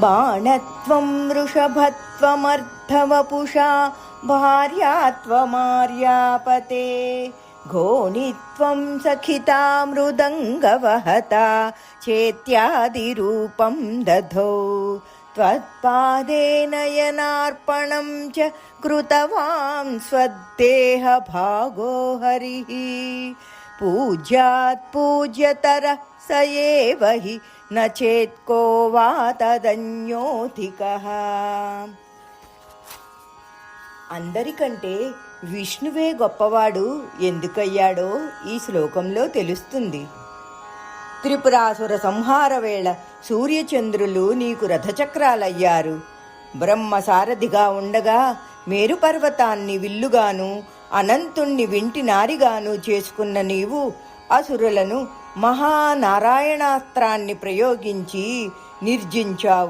బాణత్వం వృషభత్వమర్థవపుషా భార్యాత్వమార్యాపతే ఘోణిత్వం సఖితా మృదంగవహతా చేత్యాదిరూపం దధౌ త్వత్పాదే నయనార్పణం చ కృతవాన్ స్వదేహ భాగో హరిః పూజ్యాత్ పూజ్యతరః స ఏవ హి న చేత్కో వా తదన్యోధికః. అందరికంటే విష్ణువే గొప్పవాడు ఎందుకయ్యాడో ఈ శ్లోకంలో తెలుస్తుంది. త్రిపురాసుర సంహార వేళ సూర్యచంద్రులు నీకు రథచక్రాలయ్యారు. బ్రహ్మ సారథిగా ఉండగా మేరు పర్వతాన్ని విల్లుగాను అనంతుణ్ణి వింటి నారిగాను చేసుకున్న నీవు అసురులను మహానారాయణాస్త్రాన్ని ప్రయోగించి నిర్జించావు.